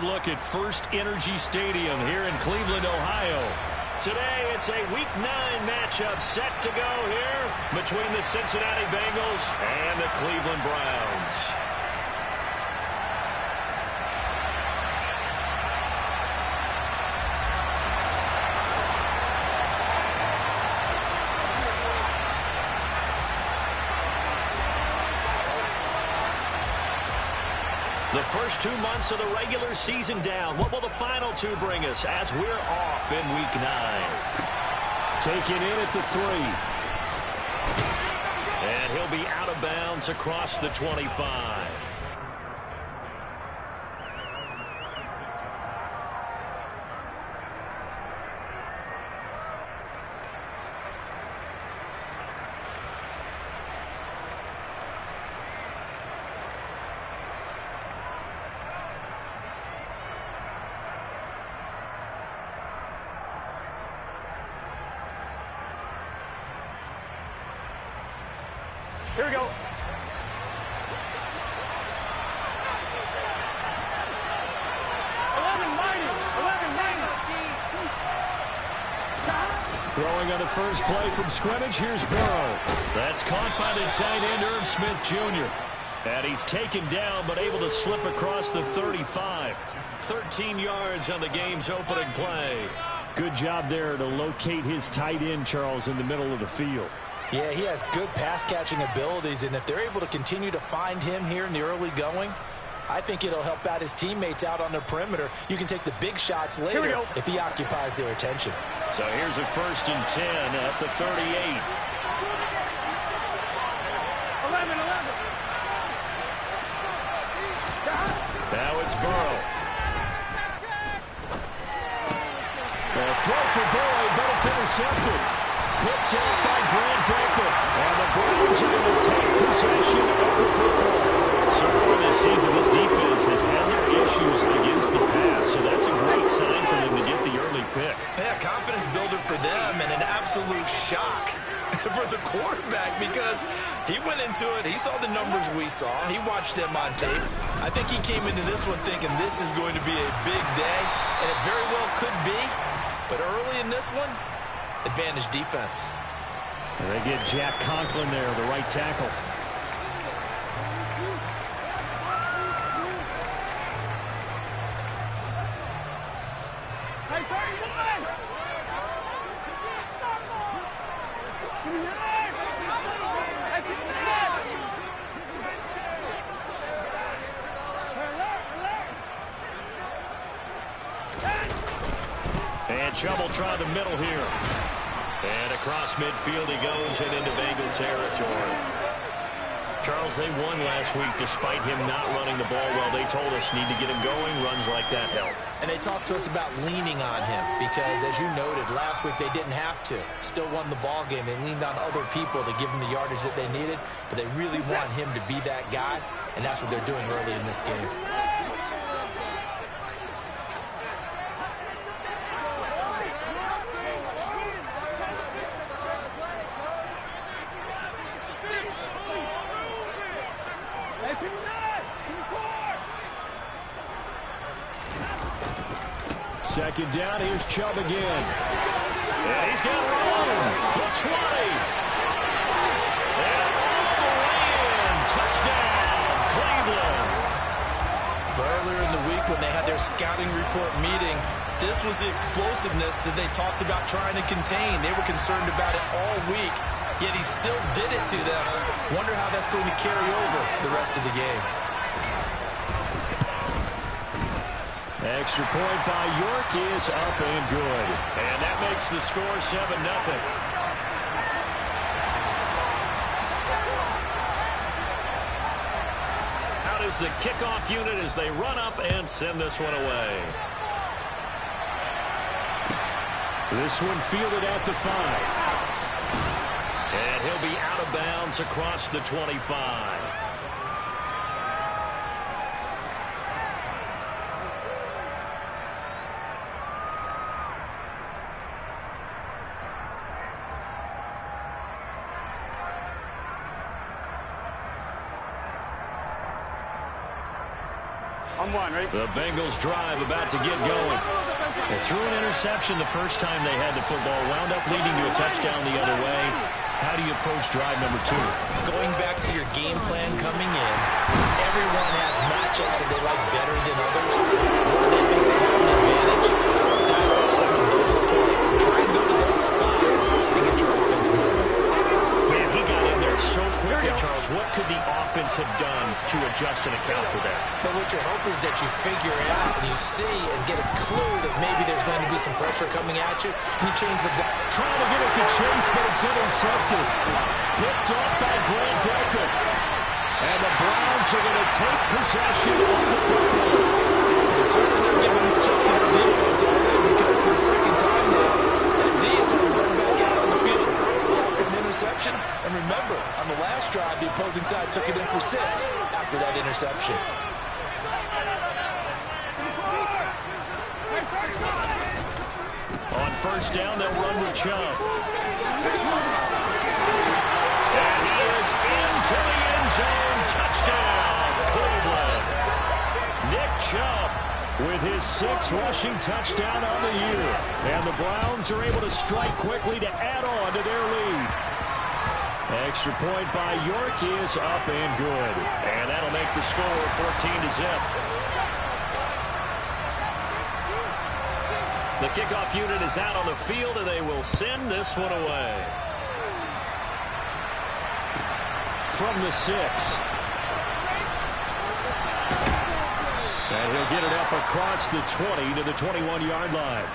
look at First Energy Stadium here in Cleveland, Ohio. Today, it's a Week 9 matchup set to go here between the Cincinnati Bengals and the Cleveland Browns. The first 2 months of the regular season down. What will the final 2 bring us as we're off in Week 9? Taken in at the 3. And he'll be out of bounds across the 25. Here we go. Throwing on the first play from scrimmage, here's Burrow. That's caught by the tight end, Irv Smith Jr. And he's taken down, but able to slip across the 35. 13 yards on the game's opening play. Good job there to locate his tight end, Charles, in the middle of the field. Yeah, he has good pass-catching abilities, and if they're able to continue to find him here in the early going, I think it'll help out his teammates out on the perimeter. You can take the big shots later if he occupies their attention. So here's a 1st and 10 at the 38. 11. Now it's Burrow. A throw for Burrow, but it's intercepted. Picked off by Grant Delpit. And the Browns are going to take possession of the football. So far this season, this defense has had their issues against the pass. So that's a great sign for them to get the early pick. Yeah, confidence builder for them and an absolute shock for the quarterback because he went into it. He saw the numbers we saw. He watched them on tape. I think he came into this one thinking this is going to be a big day, and it very well could be. But early in this one, advantage defense. And they get Jack Conklin there, the right tackle. And Chubb will try the middle here. And across midfield he goes and into Bengal territory. Charles, they won last week despite him not running the ball well. They told us need to get him going. Runs like that help. And they talked to us about leaning on him because, as you noted, last week they didn't have to. Still won the ball game. They leaned on other people to give them the yardage that they needed, but they really want him to be that guy, and that's what they're doing early in this game. Second down, here's Chubb again. Yeah, he's got room. The 20. And all the way in. Touchdown, Cleveland. Earlier in the week when they had their scouting report meeting, this was the explosiveness that they talked about trying to contain. They were concerned about it all week, yet he still did it to them. Wonder how that's going to carry over the rest of the game. Extra point by York is up and good. And that makes the score 7-0. Out is the kickoff unit as they run up and send this one away. This one fielded at the 5. And he'll be out of bounds across the 25. On one, right? The Bengals drive about to get going. They threw an interception the first time they had the football, wound up leading to a touchdown the other way. How do you approach drive number 2? Going back to your game plan coming in, everyone has matchups that they like better than others. Where they think they have an advantage, dial up some of those plays. Try and go to those spots and get your offense moving. Man, he got in there so quickly, Charles. What could the offense have done to adjust and account for that? But what you're hoping is that you figure it out and you see and get a clue that maybe there's going to be some pressure coming at you, and you change the ball. Trying to get it to Chase, but it's intercepted. Picked off by Grant Delpit. And the Browns are going to take possession of the football. And certainly they're giving much up to the defense already, because for the second time now, that D is going to run back out on the field probably after an interception. And remember, on the last drive, the opposing side took it in for 6 after that interception. On first down, they'll run with Chubb. And he is into the end zone. Touchdown, Cleveland. Nick Chubb with his 6th rushing touchdown on the year. And the Browns are able to strike quickly to add on to their lead. Extra point by York is up and good. And that'll make the score 14-0. The kickoff unit is out on the field, and they will send this one away. From the 6. And he'll get it up across the 20 to the 21-yard line.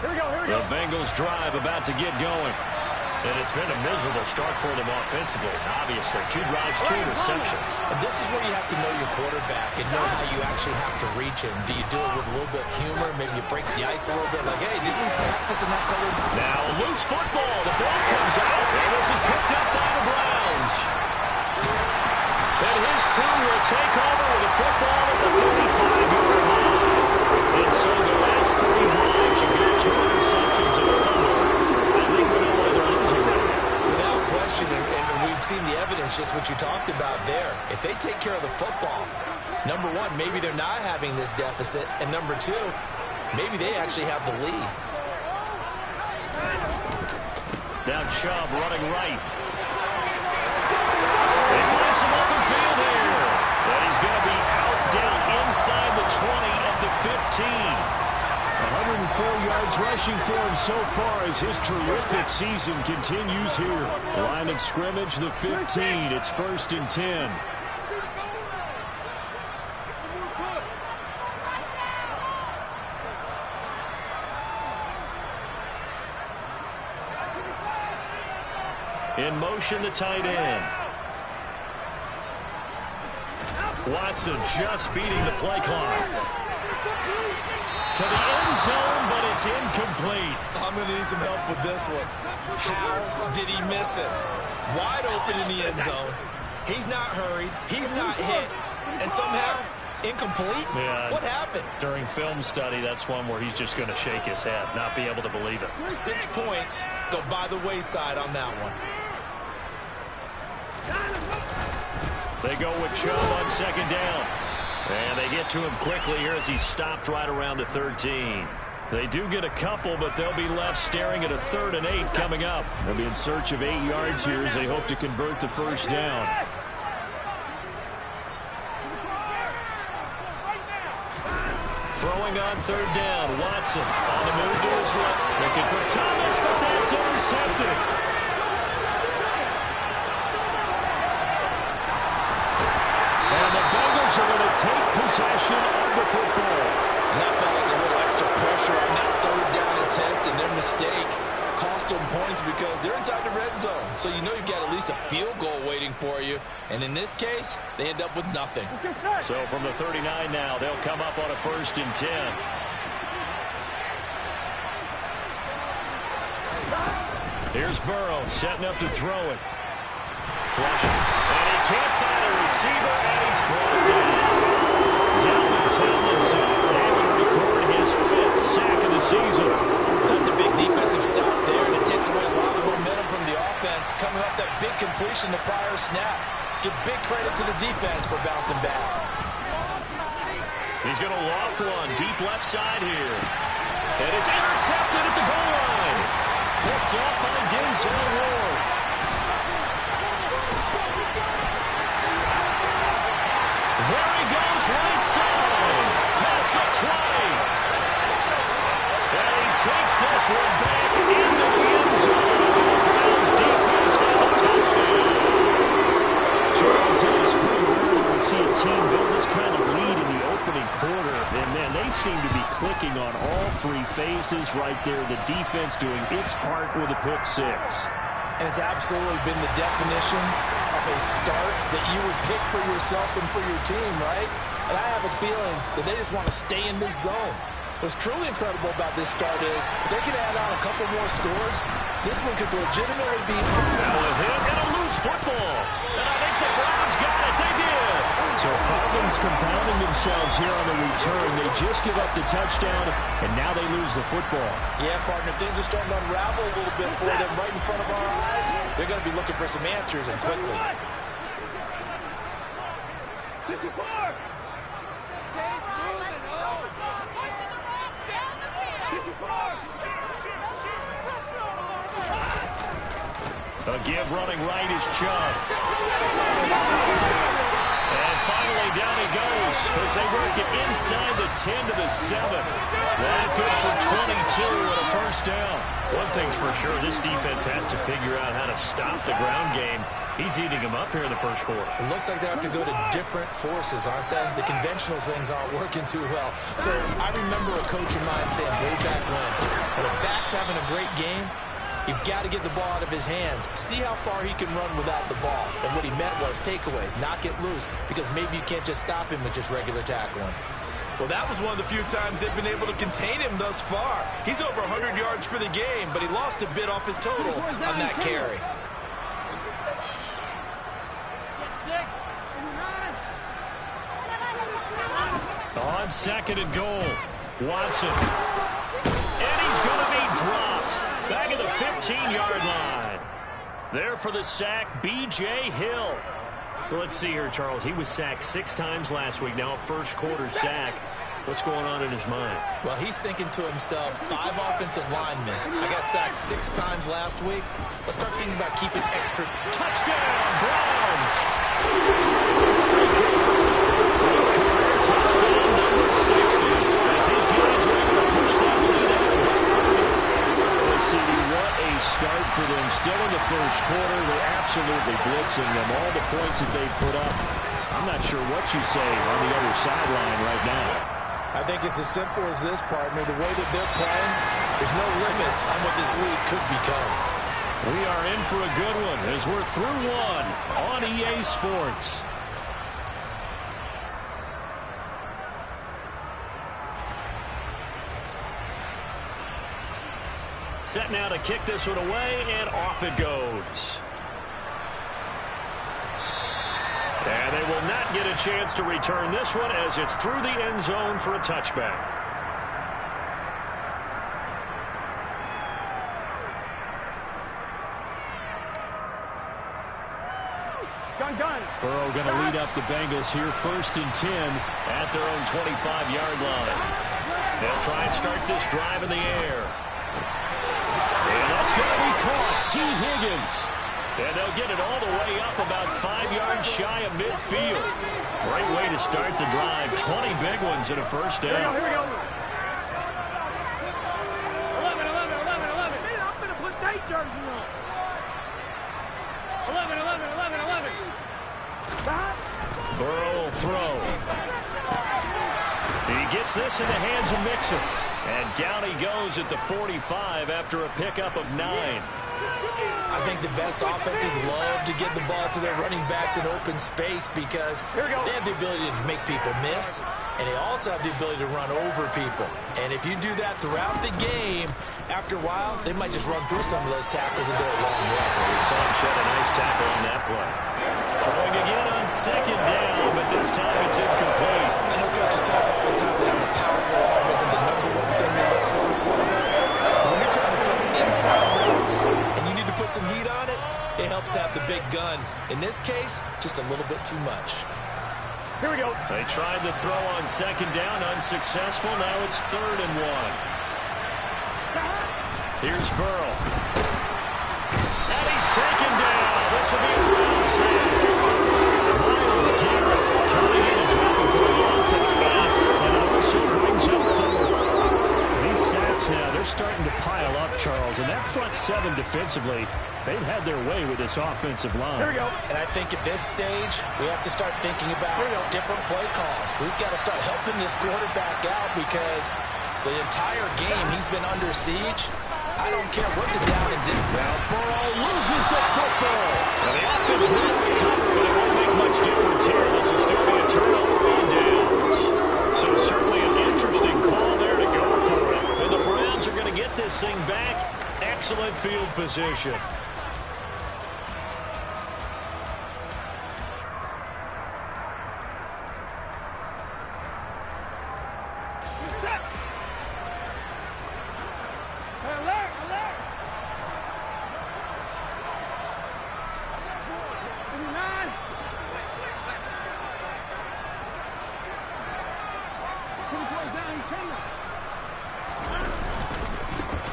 Here we go, here we go. The Bengals drive about to get going. And it's been a miserable start for them offensively. Obviously, 2 drives, 2 interceptions. And this is where you have to know your quarterback and know how you actually have to reach him. Do you do it with a little bit of humor? Maybe you break the ice a little bit, like, hey, didn't we practice in that color? Now, loose football. The ball comes out, and this is picked up by the Browns. And his crew will take over with a football at the 35-yard line. And so the last 3 drives, you get 2 interceptions and a fumble. I think we know why they're losing right now. Without question, and we've seen the evidence, just what you talked about there. If they take care of the football, number 1, maybe they're not having this deficit, and number 2, maybe they actually have the lead. Now Chubb running right. They find some open field here. But he's going to be out down inside the 20 of the 15. 104 yards rushing for him so far as his terrific season continues here. Line of scrimmage, the 15. It's 1st and 10. In motion, the tight end. Watson just beating the play clock. To the end zone, but it's incomplete. I'm going to need some help with this one. How did he miss it? Wide open in the end zone. He's not hurried. He's not hit. And somehow, incomplete? Yeah, what happened? During film study, that's one where he's just going to shake his head, not be able to believe it. 6 points go by the wayside on that one. They go with Chubb on 2nd down. And they get to him quickly here as he's stopped right around the 13. They do get a couple, but they'll be left staring at a 3rd and 8 coming up. They'll be in search of 8 yards here as they hope to convert the 1st down. Throwing on 3rd down, Watson on the move to his right. Looking for Thomas, but that's intercepted. And the Bengals are going to take possession of the football. And that felt like a little extra pressure on that 3rd down attempt, and their mistake cost them points because they're inside the red zone. So you know you've got at least a field goal waiting for you. And in this case, they end up with nothing. So from the 39 now, they'll come up on a 1st and 10. Here's Burrow setting up to throw it. Flushing. And he can't find a receiver, and he's brought down. Dalvin Tomlinson able to record his 5th sack of the season. That's a big defensive stop there, and it takes away a lot of momentum from the offense. Coming up that big completion the prior snap. Give big credit to the defense for bouncing back. He's going to loft one deep left side here. And it's intercepted at the goal line. Picked up by Denzel Ward. There he goes, right side. Past the 20. And he takes this one back into the end zone. Browns defense has a touchdown. Charles, it is pretty rare to see a team build this kind of lead in the opening quarter. And, man, they seem to be clicking on all three phases right there. The defense doing its part with a pick six. And it's absolutely been the definition of a start that you would pick for yourself and for your team, right? And I have a feeling that they just want to stay in this zone. What's truly incredible about this start is if they can add on a couple more scores, this one could legitimately be Now a hit and a loose football. And I think the Browns got it. They did. So problems compounding themselves here on the return. They just give up the touchdown, and now they lose the football. Yeah, partner, things are starting to unravel a little bit for them right in front of our eyes. They're going to be looking for some answers, and quickly. A give running right is Chubb. And finally down he goes as they work it inside the 10 to the 7. That good for 22 and a first down. One thing's for sure, this defense has to figure out how to stop the ground game. He's eating them up here in the first quarter. It looks like they have to go to different forces, aren't they? The conventional things aren't working too well. So I remember a coach of mine saying way back when a back's having a great game, you've got to get the ball out of his hands. See how far he can run without the ball. And what he meant was takeaways, not get loose, because maybe you can't just stop him with just regular tackling. Well, that was one of the few times they've been able to contain him thus far. He's over 100 yards for the game, but he lost a bit off his total on that carry. On second and goal, Watson. And he's going to be dropped. Back at the 15-yard line. There for the sack, B.J. Hill. Let's see here, Charles. He was sacked 6 times last week. Now a first-quarter sack. What's going on in his mind? Well, he's thinking to himself, 5 offensive linemen. I got sacked 6 times last week. Let's start thinking about keeping extra. Touchdown, Browns! Touchdown number 60. As his guys are able to push that lead out of Let's see, what a start for them. Still in the first quarter. They're absolutely blitzing them. All the points that they put up. I'm not sure what you say on the other sideline right now. I think it's as simple as this, partner. The way that they're playing, there's no limits on what this league could become. We are in for a good one as we're through one on EA Sports. Set now to kick this one away, and off it goes. And they will not get a chance to return this one as it's through the end zone for a touchback. Gun. Burrow going to lead up the Bengals here, 1st and 10 at their own 25-yard line. They'll try and start this drive in the air. And that's going to be caught. T. Higgins. And they'll get it all the way up about 5 yards shy of midfield. Great way to start the drive. 20 big ones and a first down. Here we go. 11. I'm going to put 8 jerseys on. 11. Burrow will throw. He gets this in the hands of Mixon. And down he goes at the 45 after a pickup of 9. I think the best offenses love to get the ball to their running backs in open space because they have the ability to make people miss, and they also have the ability to run over people. And if you do that throughout the game, after a while, they might just run through some of those tackles and go a long way. We saw him shed a nice tackle on that play. Throwing again on 2nd down, but this time it's incomplete. I know coaches tell us all the time that having a powerful arm isn't the #1 thing they look for. some heat on it, it helps have the big gun. In this case, just a little bit too much. Here we go. They tried to throw on second down, unsuccessful. Now it's 3rd and 1. Here's Burrow. And he's taken down. This will be a ground save. Myles Garrett coming in and dropping for a loss of 8. And it also brings up 4th. These sacks now, they're starting to pile up, Charles. And that front 7 defensively, they've had their way with this offensive line. Here we go. And I think at this stage, we have to start thinking about different play calls. We've got to start helping this quarterback out because the entire game he's been under siege. I don't care what the down and didn't. Now Burrow loses the football. And the offense will recover, but it won't make much difference here. This will still be a turnover on downs. So certainly an interesting call there to go for it. And the Browns are going to get this thing back. Excellent field position.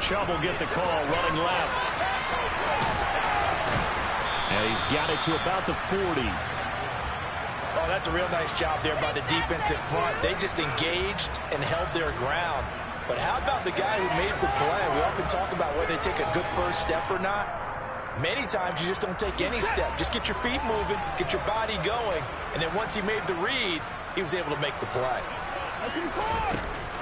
Chubb will get the call, running left. And he's got it to about the 40. Oh, that's a real nice job there by the defensive front. They just engaged and held their ground. But how about the guy who made the play? We often talk about whether they take a good first step or not. Many times you just don't take any step. Just get your feet moving, get your body going, and then once he made the read, he was able to make the play.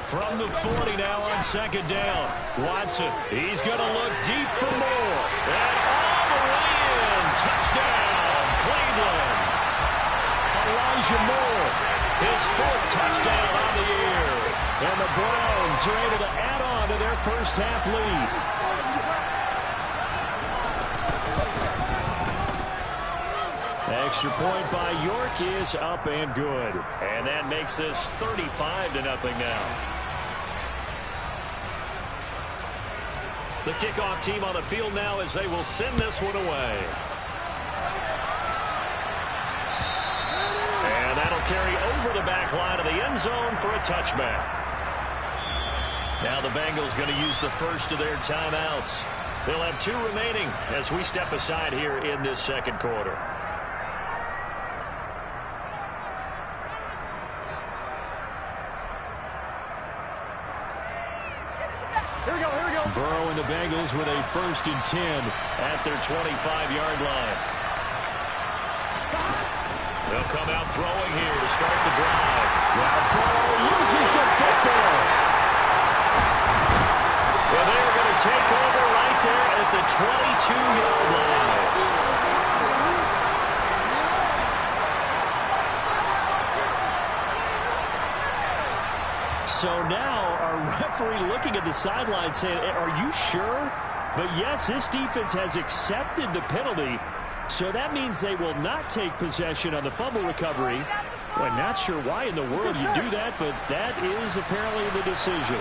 From the 40 now on second down. Watson, he's going to look deep for more. And all the way in. Touchdown, Cleveland. Elijah Moore, his 4th touchdown on the year. And the Browns are able to add on to their first half lead. Extra point by York is up and good. And that makes this 35-0 now. The kickoff team on the field now as they will send this one away. And that'll carry over the back line of the end zone for a touchback. Now the Bengals going to use the first of their timeouts. They'll have 2 remaining as we step aside here in this second quarter. Burrow and the Bengals with a 1st and 10 at their 25-yard line. They'll come out throwing here to start the drive. Now Burrow loses the football. Well, they're going to take over right there at the 22-yard line. So now our referee looking at the sideline saying, are you sure? But yes, this defense has accepted the penalty. So that means they will not take possession on the fumble recovery. Well, I'm not sure why in the world you do that, but that is apparently the decision.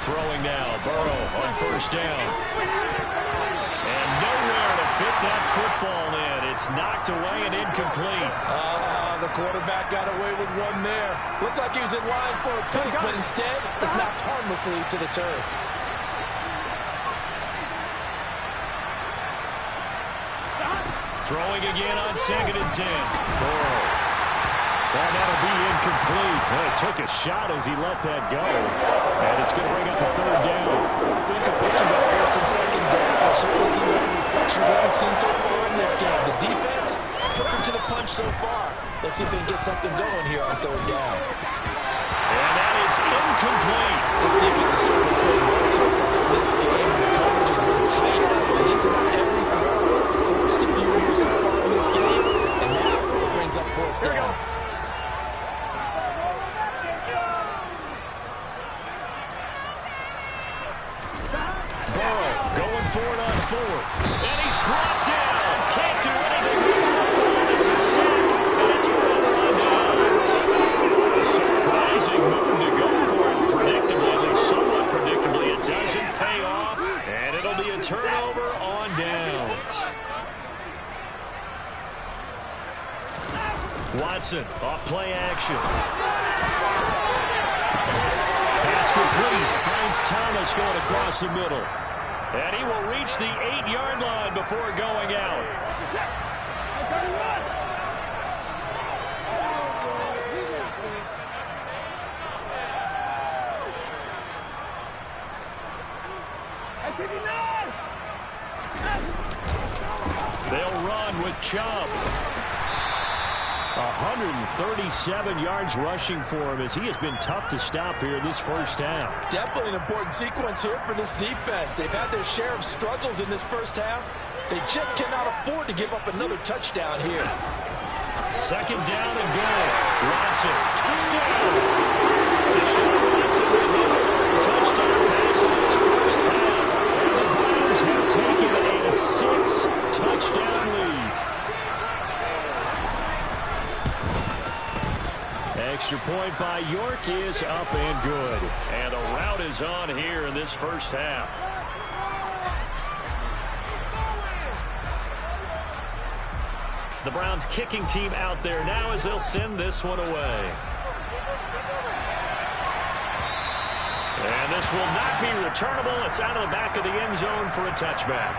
Throwing now, Burrow on 1st down. And nowhere to fit that football in. It's knocked away and incomplete. The quarterback got away with one there. Looked like he was in line for a pick, but instead it's knocked harmlessly to the turf. Throwing again on 2nd and 10. Burrow. And that'll be incomplete. Well, he took a shot as he let that go. And it's going to bring up a 3rd down. Incompletions on 1st and 2nd down. It certainly seems like a reflection of what we've seen so far in this game. The defense quicker to the punch so far. Let's see if they can get something going here on 3rd down. And that is incomplete. This defense has certainly played well so far in this game. The coverage has been tight on just about every throw. Forced a few here so far in this game. And now it brings up 4th down. Burrow going for it on 4th. And he's brought down. Can't do anything with the football. It's a sack. And it's a run down. A surprising move to go for it. Predictably, somewhat predictable. turnover on downs. Watson, off play action. Pass complete. Finds Thomas going across the middle. And he will reach the 8-yard line before going out. They'll run with Chubb. 137 yards rushing for him as he has been tough to stop here this first half. Definitely an important sequence here for this defense. They've had their share of struggles in this first half. They just cannot afford to give up another touchdown here. Second down and goal. Watson, touchdown. Deshaun Watson with his third touchdown pass in his first half. And the Browns have taken a 6-touchdown lead. Extra point by York is up and good. And the rout is on here in this first half. The Browns kicking team out there now as they'll send this one away. And this will not be returnable. It's out of the back of the end zone for a touchback.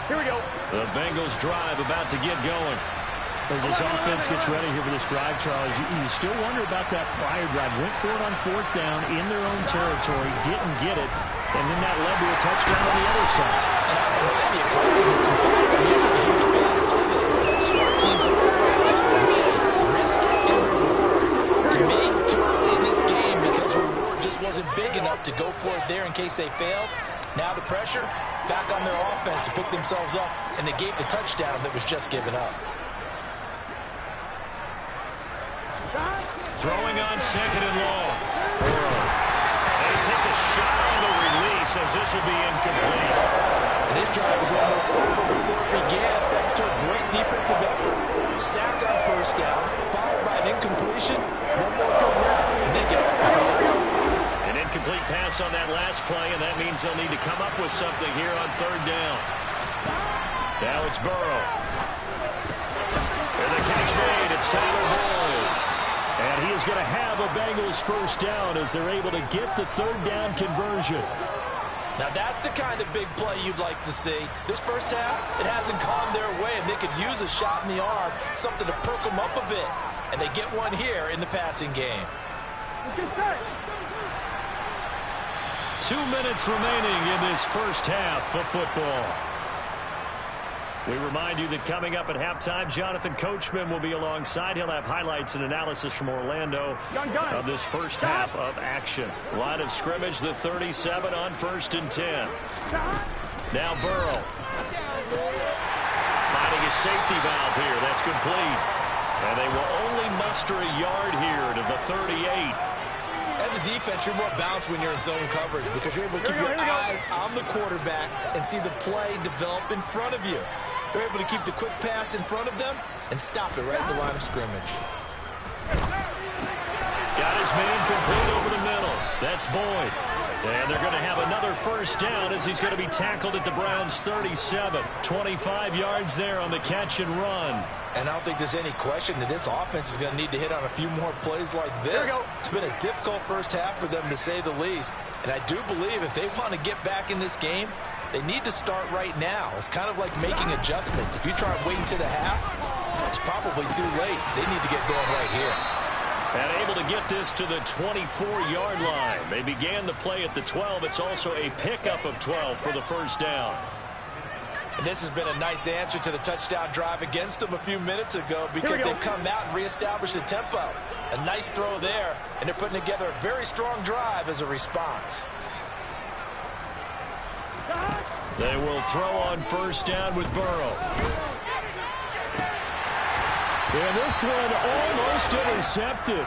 Here we go. The Bengals drive about to get going. As this offense gets ready here for this drive, Charles, you still wonder about that prior drive. Went for it on 4th down in their own territory, didn't get it, and then that led to a touchdown on the other side. And I don't mind the aggressiveness. In fact, I'm usually a huge fan of it. Smart teams always risk and reward. To me, too early in this game because the reward just wasn't big enough to go for it there in case they failed. Now the pressure back on their offense to pick themselves up, and they gave the touchdown that was just given up. Throwing on 2nd and long. And he takes a shot on the release as this will be incomplete. And this drive was almost over before it began thanks to a great defensive effort. Sack on 1st down, followed by an incompletion. One more good route, and they get off the field. An incomplete pass on that last play, and that means they'll need to come up with something here on 3rd down. Now it's Burrow. And the catch made. It's Tyler Boyd. And he is going to have a Bengals 1st down as they're able to get the 3rd down conversion. Now that's the kind of big play you'd like to see. This first half, it hasn't gone their way, and they could use a shot in the arm, something to perk them up a bit. And they get one here in the passing game. 2 minutes remaining in this first half of football. We remind you that coming up at halftime, Jonathan Coachman will be alongside. He'll have highlights and analysis from Orlando of this first half of action. Line of scrimmage, the 37 on 1st and 10. Now Burrow. Finding a safety valve here. That's complete. And they will only muster a yard here to the 38. As a defense, you're more balanced when you're in zone coverage because you're able to keep your eyes on the quarterback and see the play develop in front of you. They're able to keep the quick pass in front of them and stop it right at the line of scrimmage. Got his man complete over the middle. That's Boyd. And they're going to have another 1st down as he's going to be tackled at the Browns' 37. 25 yards there on the catch and run. And I don't think there's any question that this offense is going to need to hit on a few more plays like this. It's been a difficult first half for them, to say the least. And I do believe if they want to get back in this game, they need to start right now. It's kind of like making adjustments. If you try waiting to the half, it's probably too late. They need to get going right here. And able to get this to the 24-yard line. They began the play at the 12. It's also a pickup of 12 for the 1st down. And this has been a nice answer to the touchdown drive against them a few minutes ago because they've come out and reestablished the tempo. A nice throw there, and they're putting together a very strong drive as a response. They will throw on 1st down with Burrow. And this one almost intercepted.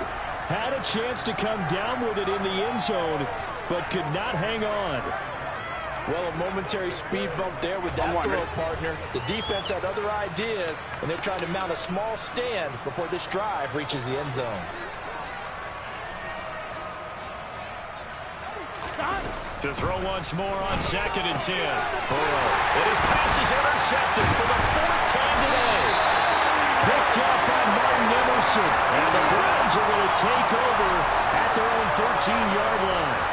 Had a chance to come down with it in the end zone, but could not hang on. Well, a momentary speed bump there with that throw, partner. The defense had other ideas, and they're trying to mount a small stand before this drive reaches the end zone. To throw once more on 2nd and 10. Burrow. And his pass is intercepted for the 4th time today. Picked up by Martin Emerson. And the Browns are going to take over at their own 13-yard line.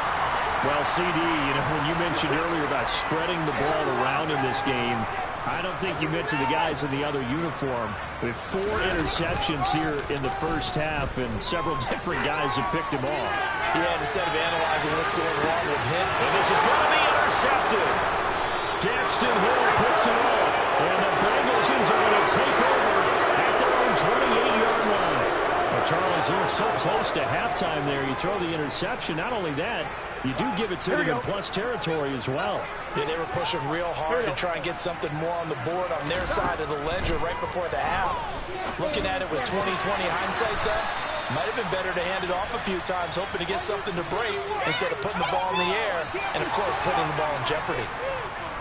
Well, CD, when you mentioned earlier about spreading the ball around in this game, I don't think you mentioned the guys in the other uniform. We have 4 interceptions here in the first half, and several different guys have picked him off. Yeah, instead of analyzing what's going wrong with him. And this is going to be intercepted. Daxton Hill puts it off, and the Bengals are going to take over at their own 28-yard line. Well, Charles, you were so close to halftime there. You throw the interception. Not only that, you do give it to them in plus territory as well. Yeah, they were pushing real hard to try and get something more on the board on their side of the ledger right before the half. Looking at it with 20/20 hindsight, though, might have been better to hand it off a few times, hoping to get something to break instead of putting the ball in the air and, of course, putting the ball in jeopardy.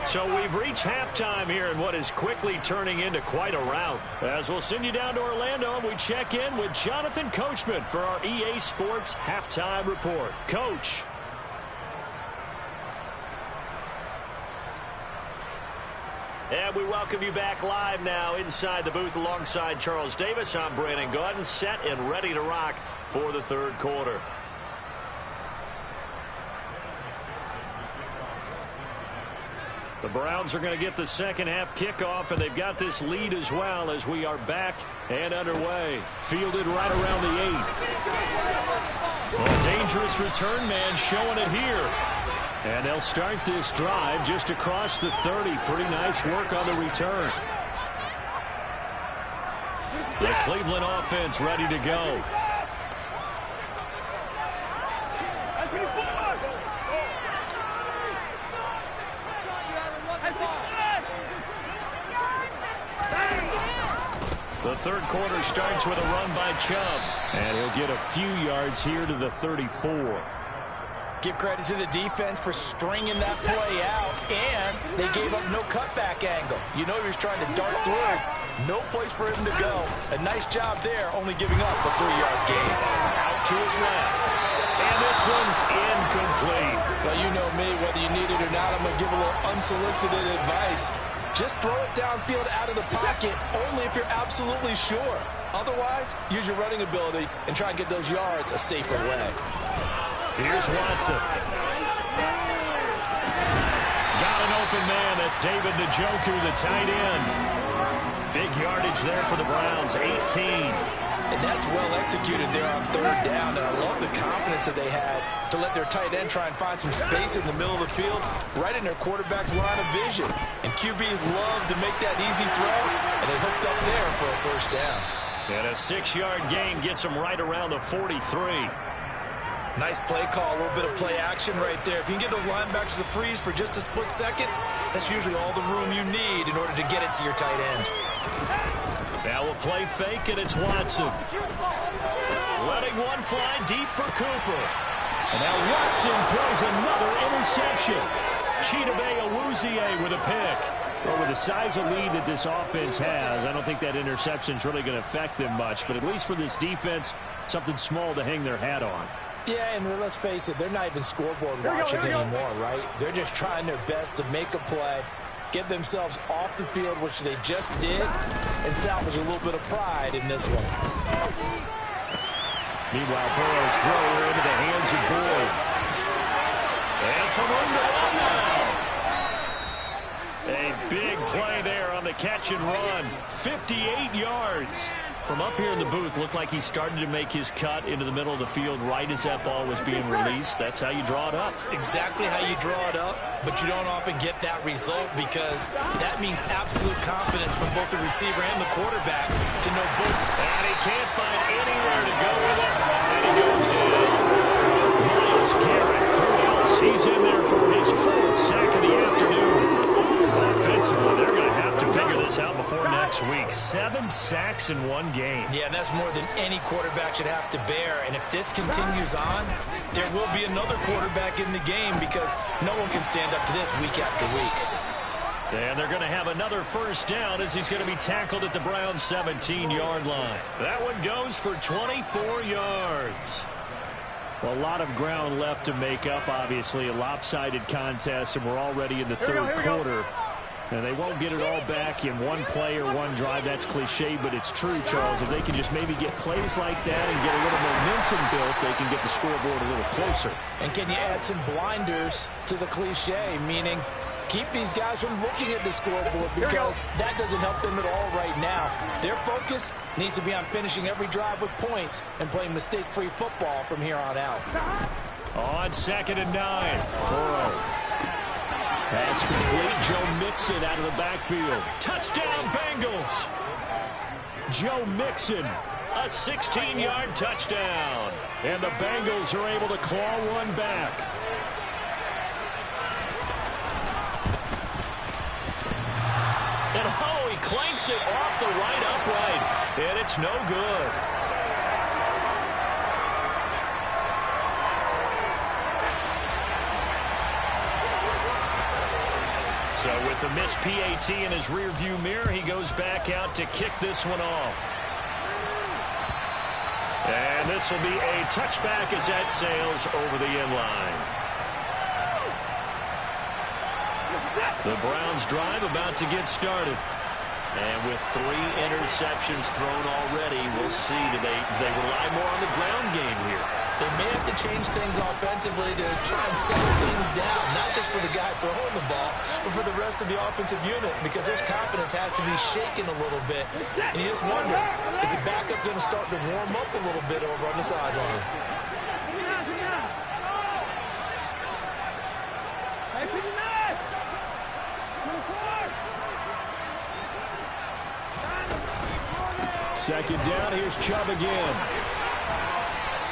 So we've reached halftime here in what is quickly turning into quite a rout. As we'll send you down to Orlando, and we check in with Jonathan Coachman for our EA Sports Halftime Report. Coach. And we welcome you back live now inside the booth alongside Charles Davis. I'm Brandon Gaudin, set and ready to rock for the 3rd quarter. The Browns are going to get the second half kickoff, and they've got this lead as well as we are back and underway. Fielded right around the 8. A dangerous return man showing it here. And they'll start this drive just across the 30. Pretty nice work on the return. The Cleveland offense ready to go. The 3rd quarter starts with a run by Chubb. And he'll get a few yards here to the 34. Give credit to the defense for stringing that play out, and they gave up no cutback angle. You know he was trying to dart through. No place for him to go. A nice job there, only giving up a 3-yard gain. Out to his left. And this one's incomplete. Well, you know me, whether you need it or not, I'm going to give a little unsolicited advice. Just throw it downfield out of the pocket, only if you're absolutely sure. Otherwise, use your running ability and try and get those yards a safer way. Here's Watson. Got an open man. That's David Njoku, the tight end. Big yardage there for the Browns, 18. And that's well executed there on 3rd down. And I love the confidence that they had to let their tight end try and find some space in the middle of the field, right in their quarterback's line of vision. And QBs love to make that easy throw, and they hooked up there for a 1st down. And a 6-yard gain gets them right around the 43. Nice play call, a little bit of play action right there. If you can get those linebackers to freeze for just a split second, that's usually all the room you need in order to get it to your tight end. Now a play fake, and it's Watson. Letting one fly deep for Cooper. And now Watson throws another interception. Chidobe Awuzie with a pick. Well, with the size of lead that this offense has, I don't think that interception is really going to affect them much. But at least for this defense, something small to hang their hat on. Yeah, and let's face it, they're not even scoreboard watching anymore, right? They're just trying their best to make a play, get themselves off the field, which they just did, and salvage a little bit of pride in this one. Meanwhile, Burrow's throw into the hands of Boyd. And some room to run now. A big play there on the catch and run. 58 yards. From up here in the booth, looked like he started to make his cut into the middle of the field right as that ball was being released. That's how you draw it up. Exactly how you draw it up, but you don't often get that result because that means absolute confidence from both the receiver and the quarterback to know both. And he can't find anywhere to go with it. And he goes down. Myles Garrett, who else? He's in there for his 4th sack of the afternoon. Offense Well, they're going to have to figure this out before next week. 7 sacks in one game. Yeah, and that's more than any quarterback should have to bear. And if this continues on, there will be another quarterback in the game because no one can stand up to this week after week. And they're going to have another first down as he's going to be tackled at the Browns' 17-yard line. That one goes for 24 yards. Well, a lot of ground left to make up, obviously. A lopsided contest, and we're already in the third quarter. And they won't get it all back in one play or one drive. That's cliche, but it's true, Charles. If they can just maybe get plays like that and get a little momentum built, they can get the scoreboard a little closer. And can you add some blinders to the cliche, meaning keep these guys from looking at the scoreboard because that doesn't help them at all right now. Their focus needs to be on finishing every drive with points and playing mistake-free football from here on out. On 2nd and 9, Burrow. Pass complete. Joe Mixon out of the backfield. Touchdown, Bengals. Joe Mixon, a 16-yard touchdown. And the Bengals are able to claw one back. And oh, he clanks it off the right upright. And it's no good. So with the missed PAT in his rearview mirror, he goes back out to kick this one off. And this will be a touchback as that sails over the end line. The Browns drive about to get started. And with 3 interceptions thrown already, we'll see. Do they rely more on the ground game here? They may have to change things offensively to try and settle things down, not just for the guy throwing the ball, but for the rest of the offensive unit, because their confidence has to be shaken a little bit. And you just wonder, is the backup going to start to warm up a little bit over on the sideline? Second down, here's Chubb again.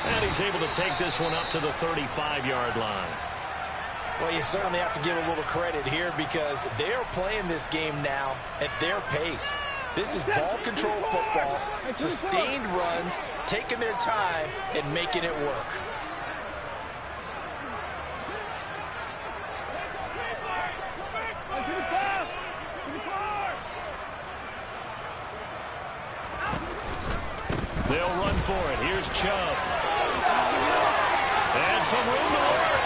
And he's able to take this one up to the 35-yard line. Well, you certainly have to give a little credit here because they are playing this game now at their pace. This is ball control football, sustained runs, taking their time and making it work. They'll run for it. Here's Chubb. And some room to work.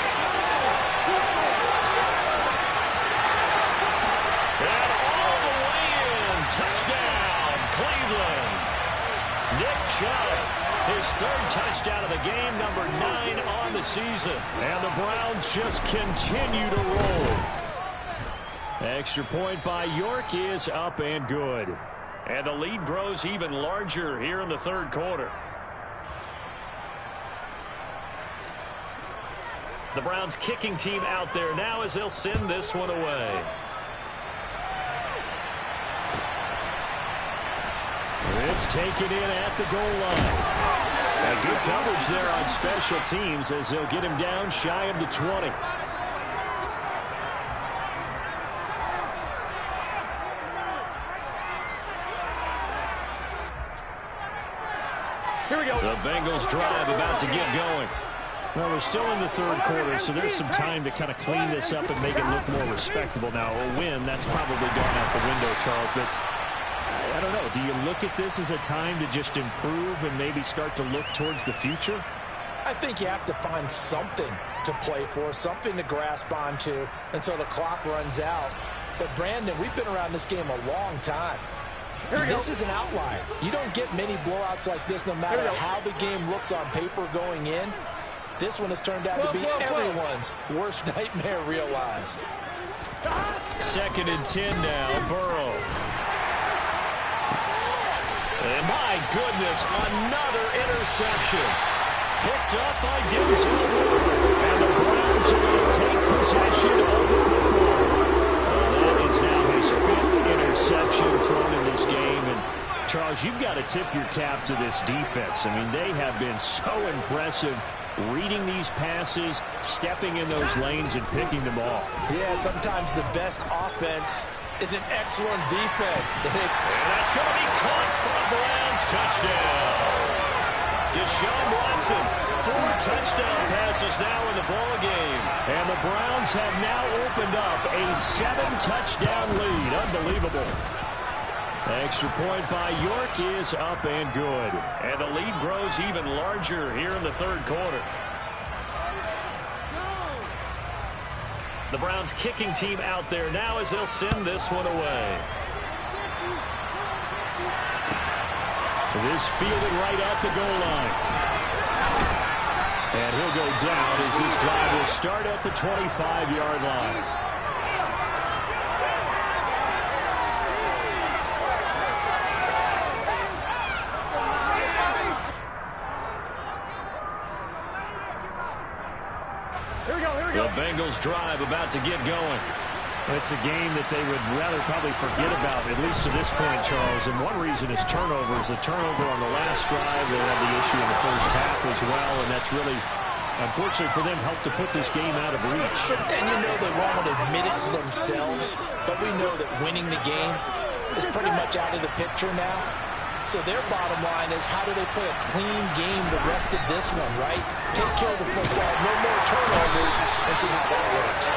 And all the way in. Touchdown, Cleveland. Nick Chubb, his 3rd touchdown of the game, number 9 on the season. And the Browns just continue to roll. Extra point by York is up and good. And the lead grows even larger here in the 3rd quarter. The Browns kicking team out there now as they'll send this one away. This taken in at the goal line. And good coverage there on special teams as they'll get him down shy of the 20. Here we go. The Bengals drive about to get going. Well, we're still in the 3rd quarter, so there's some time to kind of clean this up and make it look more respectable. Now, a win, that's probably gone out the window, Charles, but I don't know. Do you look at this as a time to just improve and maybe start to look towards the future? I think you have to find something to play for, something to grasp onto until the clock runs out. But, Brandon, we've been around this game a long time. This is an outlier. You don't get many blowouts like this no matter how the game looks on paper going in. This one has turned out to be everyone's worst nightmare realized. 2nd and 10 now, Burrow. And my goodness, another interception. Picked up by Denzel. And the Browns are going to take possession of the football. That is now his 5th interception thrown in this game. And Charles, you've got to tip your cap to this defense. I mean, they have been so impressive reading these passes, stepping in those lanes, and picking them off. Yeah, sometimes the best offense is an excellent defense. And that's going to be caught for a Browns touchdown. Deshaun Watson, 4 touchdown passes now in the ball game. And the Browns have now opened up a 7-touchdown lead. Unbelievable. Extra point by York is up and good. And the lead grows even larger here in the third quarter. The Browns kicking team out there now as they'll send this one away. This fielded right at the goal line. And he'll go down as this drive will start at the 25-yard line. The Bengals drive about to get going. It's a game that they would rather probably forget about, at least to this point, Charles. And one reason is turnovers. The turnover on the last drive, they had the issue in the first half as well, and that's really, unfortunately for them, helped to put this game out of reach. And you know they won't admit it to themselves, but we know that winning the game is pretty much out of the picture now. So their bottom line is, how do they play a clean game the rest of this one, right? Take care of the football, no more turnovers, and see how that works.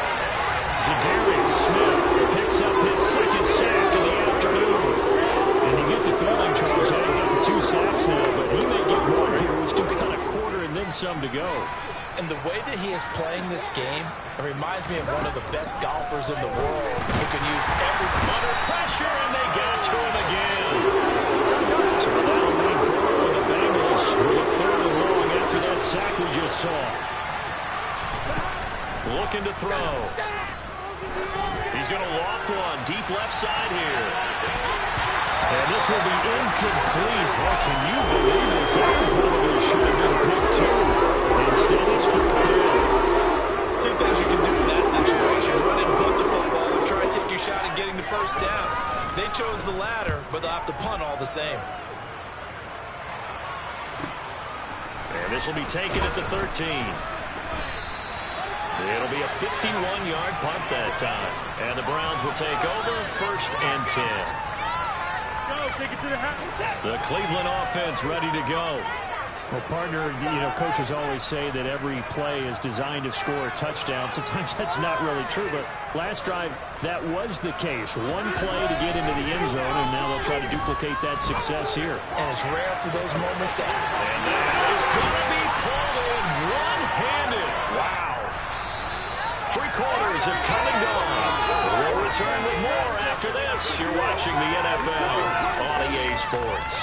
Zadarius Smith picks up his second sack in the afternoon. And you get the feeling, Charles, he's got the 2 sacks now, but he may get more here. We've still got a quarter and then some to go. And the way that he is playing this game, it reminds me of one of the best golfers in the world who can use every under pressure, and they got to him again. So that'll leave Burrow and the Bengals with a 3rd and long after that sack we just saw. Looking to throw. He's going to loft one deep left side here. And this will be incomplete. Well, can you believe this? That probably should have been picked 2. Instead, it's 4th down. 2 things you can do in that situation. Run and punt the football and try and take your shot at getting the first down. They chose the latter, but they'll have to punt all the same. And this will be taken at the 13. It'll be a 51-yard punt that time. And the Browns will take over 1st and 10. Go, take it to the house. The Cleveland offense ready to go. Well, partner, coaches always say that every play is designed to score a touchdown. Sometimes that's not really true, but last drive, that was the case. One play to get into the end zone, and now they'll try to duplicate that success here. And it's rare for those moments to happen. And that is going to be called in one-handed. Wow. 3 quarters have come and gone. We'll return with more after this. You're watching the NFL on EA Sports.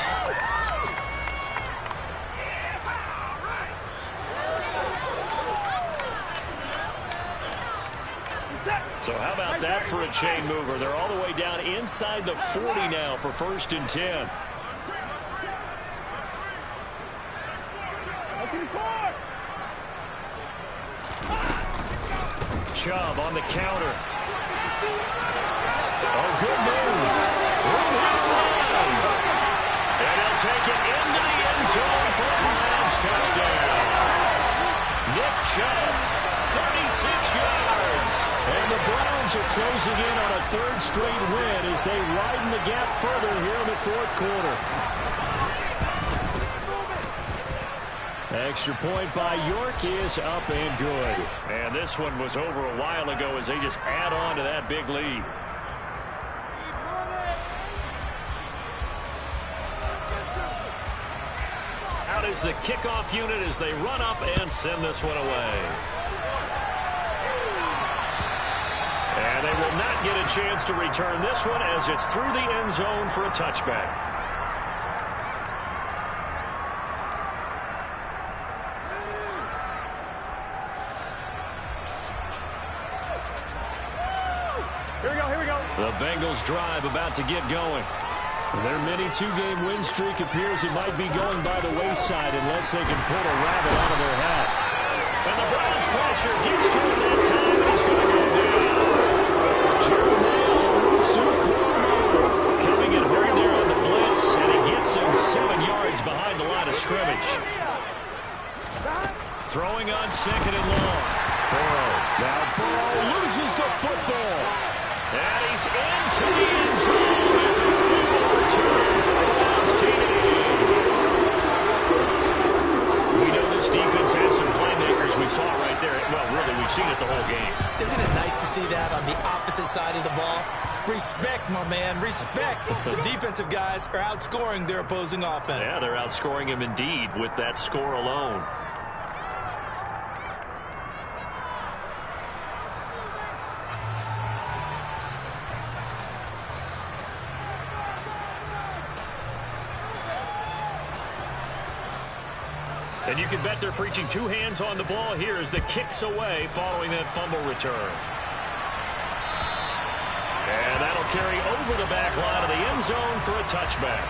So how about that for a chain mover? They're all the way down inside the 40 now for 1st and 10. Chubb on the counter. Oh, good move. Room hit run. And he'll take it into the end zone for a Browns touchdown. Nick Chubb, 36 yards. And the Browns are closing in on a 3rd straight win as they widen the gap further here in the 4th quarter. Extra point by York is up and good. And this one was over a while ago as they just add on to that big lead. Out is the kickoff unit as they run up and send this one away. And they will not get a chance to return this one as it's through the end zone for a touchback. Here we go. The Bengals drive about to get going. Their mini 2-game win streak appears it might be going by the wayside unless they can pull a rabbit out of their hat. And the Browns pressure gets to him that time, and he's going to go down. Coming in hard there on the blitz, and he gets him 7 yards behind the line of scrimmage. Throwing on 2nd and long. Burrow. Now Burrow loses the football. And he's into the end zone. It's a fumble return for the Browns team. We know this defense has some playmakers. We saw it right there. Well, really, we've seen it the whole game. Isn't it nice to see that on the opposite side of the ball? Respect, my man, respect. The defensive guys are outscoring their opposing offense. Yeah, they're outscoring him indeed with that score alone. And you can bet they're preaching two hands on the ball here as the kick's away following that fumble return. And that'll carry over the back line of the end zone for a touchback.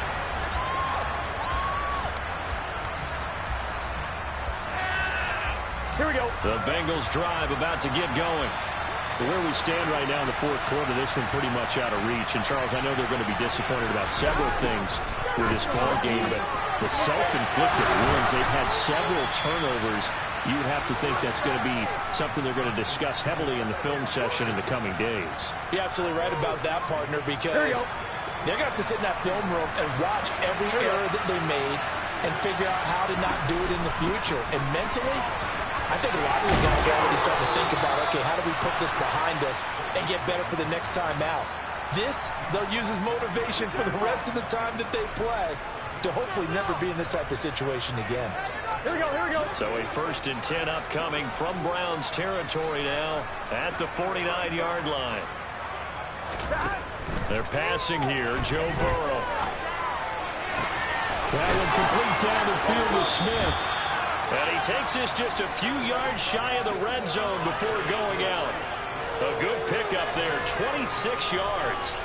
Here we go. The Bengals drive about to get going. Where we stand right now in the fourth quarter, this one pretty much out of reach. And, Charles, I know they're going to be disappointed about several things with this ball game, but the self-inflicted wounds, they've had several turnovers. You would have to think that's going to be something they're going to discuss heavily in the film session in the coming days. You're absolutely right about that, partner, because they're going to have to sit in that film room and watch every error that they made and figure out how to not do it in the future. And mentally, I think a lot of these guys are already starting to think about, okay, how do we put this behind us and get better for the next time out? This, they'll use as motivation for the rest of the time that they play to hopefully never be in this type of situation again. Here we go, here we go. So a 1st and 10 upcoming from Browns territory now at the 49-yard line. They're passing here, Joe Burrow. That one complete down the field with Smith. And he takes this just a few yards shy of the red zone before going out. A good pickup there, 26 yards.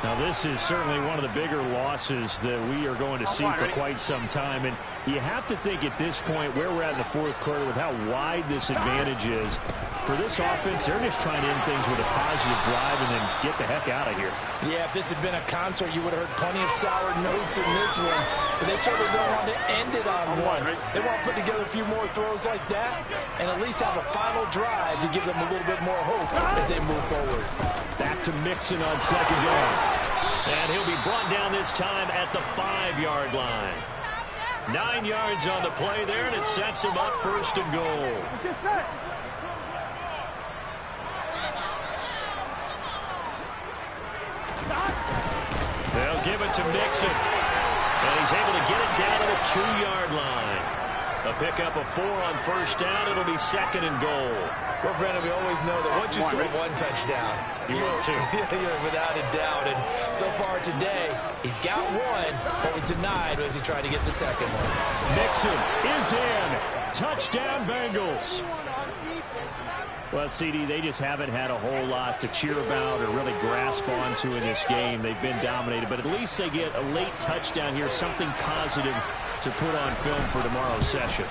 Now, this is certainly one of the bigger losses that we are going to see for quite some time. And you have to think at this point where we're at in the fourth quarter with how wide this advantage is. For this offense, they're just trying to end things with a positive drive and then get the heck out of here. Yeah, if this had been a concert, you would have heard plenty of sour notes in this one. But they certainly don't want to end it on one. They want to put together a few more throws like that and at least have a final drive to give them a little bit more hope as they move forward. Back to Mixon on second down. And he'll be brought down this time at the 5-yard line. 9 yards on the play there, and it sets him up 1st and goal. They'll give it to Mixon. And he's able to get it down to the 2-yard line. A pickup of 4 on 1st down. It'll be 2nd and goal. Well, Brandon, we always know that once you score one touchdown, you're without a doubt. And so far today, he's got one, but was denied as he tried to get the second one. Mixon is in. Touchdown, Bengals. Well, CD, they just haven't had a whole lot to cheer about or really grasp onto in this game. They've been dominated, but at least they get a late touchdown here, something positive to put on film for tomorrow's session.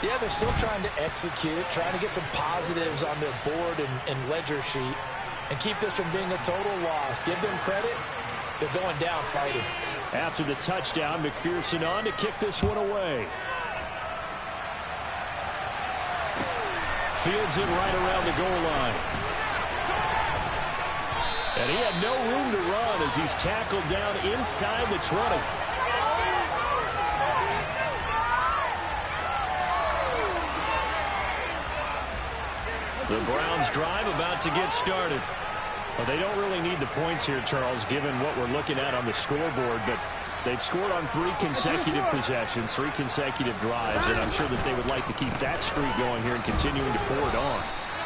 Yeah, they're still trying to execute, trying to get some positives on their board and ledger sheet and keep this from being a total loss. Give them credit. They're going down fighting. After the touchdown, McPherson on to kick this one away. Fields it right around the goal line. And he had no room to run as he's tackled down inside the 20. The Browns drive about to get started. Well, they don't really need the points here, Charles, given what we're looking at on the scoreboard, but they've scored on 3 consecutive possessions, 3 consecutive drives, and I'm sure that they would like to keep that streak going here and continuing to pour it on.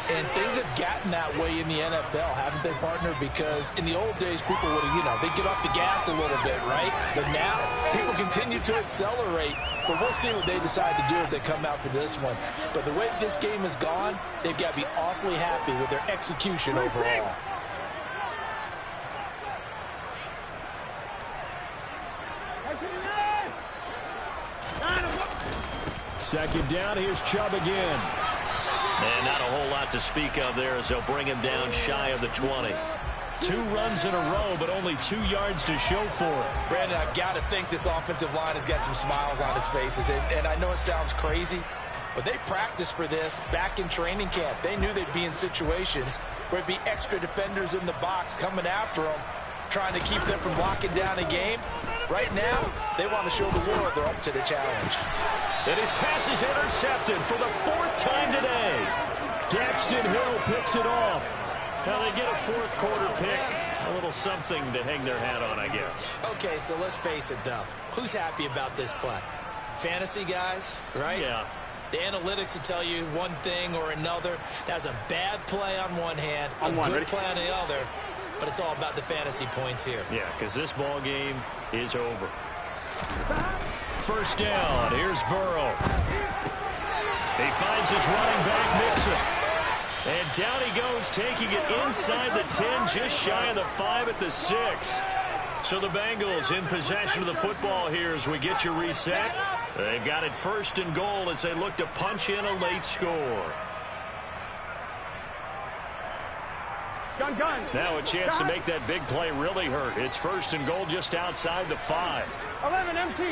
And things have gotten that way in the NFL, haven't they, partner? Because in the old days, people would have, they get off the gas a little bit, right? But now, people continue to accelerate. But we'll see what they decide to do as they come out for this one. But the way this game has gone, they've got to be awfully happy with their execution overall. Second down, here's Chubb again. And not a whole lot to speak of there as they'll bring him down shy of the 20. 2 runs in a row, but only 2 yards to show for it. Brandon, I've got to think this offensive line has got some smiles on its faces. And I know it sounds crazy, But they practiced for this back in training camp. They knew they'd be in situations where it'd be extra defenders in the box coming after them, trying to keep them from locking down a game. Right now, they want to show the world they're up to the challenge. And his pass is intercepted for the 4th time today. Daxton Hill picks it off. Now they get a 4th quarter pick. A little something to hang their hat on, I guess. Okay, so let's face it, though. Who's happy about this play? Fantasy guys, right? Yeah. The analytics will tell you one thing or another. That's a bad play on one hand, a good play on the other. But it's all about the fantasy points here. Yeah, because this ball game is over. 1st down. Here's Burrow. He finds his running back, Mixon. And down he goes, taking it inside the 10, just shy of the 5 at the 6. So the Bengals in possession of the football here as we get you reset. They've got it 1st and goal as they look to punch in a late score. Gun. Now a chance to make that big play really hurt. It's 1st and goal just outside the 5. 11 MT.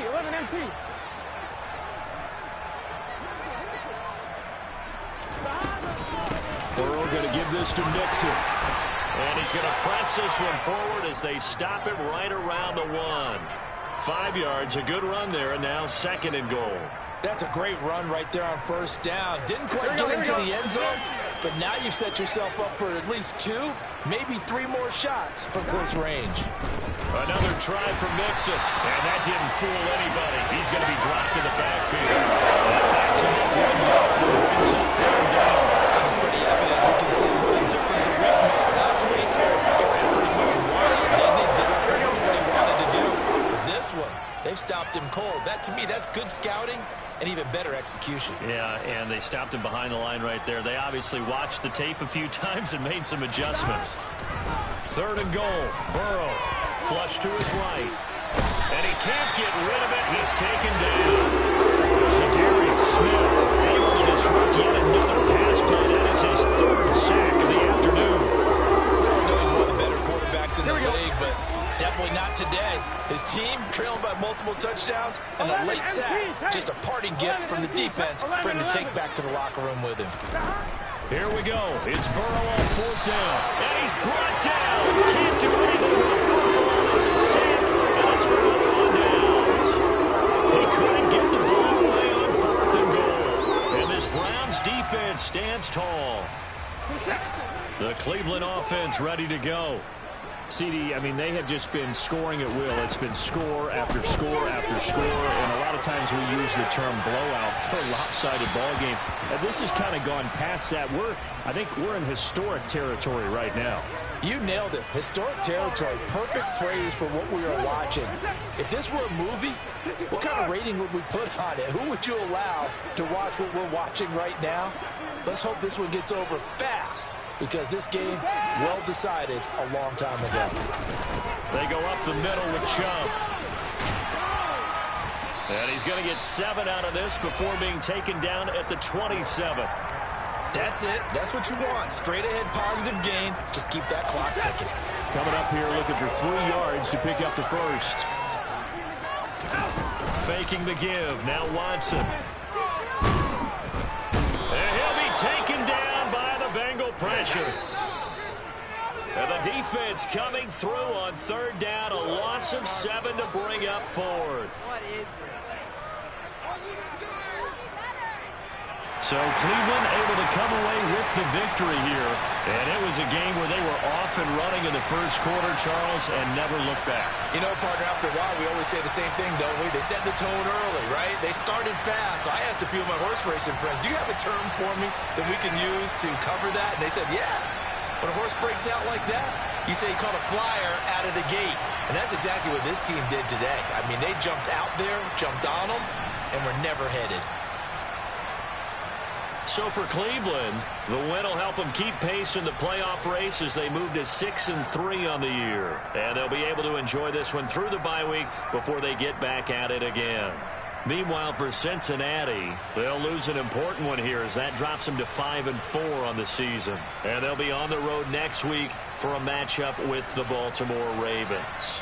Burrow going to give this to Mixon. And he's going to press this one forward as they stop it right around the 1. 5 yards, a good run there, and now 2nd and goal. That's a great run right there on 1st down. Didn't quite get into the end zone, but now you've set yourself up for at least 2, maybe 3 more shots from close range. Another try from Mixon, and that didn't fool anybody. He's going to be dropped to the backfield. That backs him up 1 yard and brings up 3rd down. It's pretty evident. We can see what the difference in week mix. Last week, they ran pretty much wild, didn't they? Did pretty much what he wanted to do. But this one, they've stopped him cold. That, to me, that's good scouting and even better execution. Yeah, and they stopped him behind the line right there. They obviously watched the tape a few times and made some adjustments. 3rd and goal. Burrow, flush to his right. And he can't get rid of it. He's taken down. Za'Darius Smith able to disrupt yet another pass play. That is his 3rd sack of the afternoon. I know he's one of the better quarterbacks in the league, but definitely not today. His team trailing by multiple touchdowns and a late sack. Just a parting gift from the defense for him to take back to the locker room with him. Here we go. It's Burrow on 4th down. And he's brought down. Can't do anything with the football. It's a sack and a turnover on downs. He couldn't get the ball away on 4th and goal. And this Browns defense stands tall. The Cleveland offense ready to go. CD, I mean, they have just been scoring at will. It's been score after score after score, and a lot of times we use the term blowout for a lopsided ball game. And this has kind of gone past that. I think we're in historic territory right now. You nailed it. Historic territory. Perfect phrase for what we are watching. If this were a movie, what kind of rating would we put on it? Who would you allow to watch what we're watching right now? Let's hope this one gets over fast, because this game, well decided a long time ago. They go up the middle with Chubb. And he's going to get 7 out of this before being taken down at the 27. That's it. That's what you want. Straight ahead positive gain. Just keep that clock ticking. Coming up here looking for 3 yards to pick up the 1st. Faking the give. Now Watson. And he'll be taken down by the Bengal pressure. And the defense coming through on 3rd down. A loss of 7 to bring up 4th. What is this? So Cleveland able to come away with the victory here. And it was a game where they were off and running in the 1st quarter, Charles, and never looked back. You know, partner, after a while, we always say the same thing, don't we? They set the tone early, right? They started fast. So I asked a few of my horse racing friends, do you have a term for me that we can use to cover that? And they said, yeah. When a horse breaks out like that, you say he caught a flyer out of the gate. And that's exactly what this team did today. I mean, they jumped out there, jumped on them, and were never headed. So for Cleveland, the win will help them keep pace in the playoff race as they move to 6-3 on the year. And they'll be able to enjoy this one through the bye week before they get back at it again. Meanwhile, for Cincinnati, they'll lose an important one here as that drops them to 5-4 on the season. And they'll be on the road next week for a matchup with the Baltimore Ravens.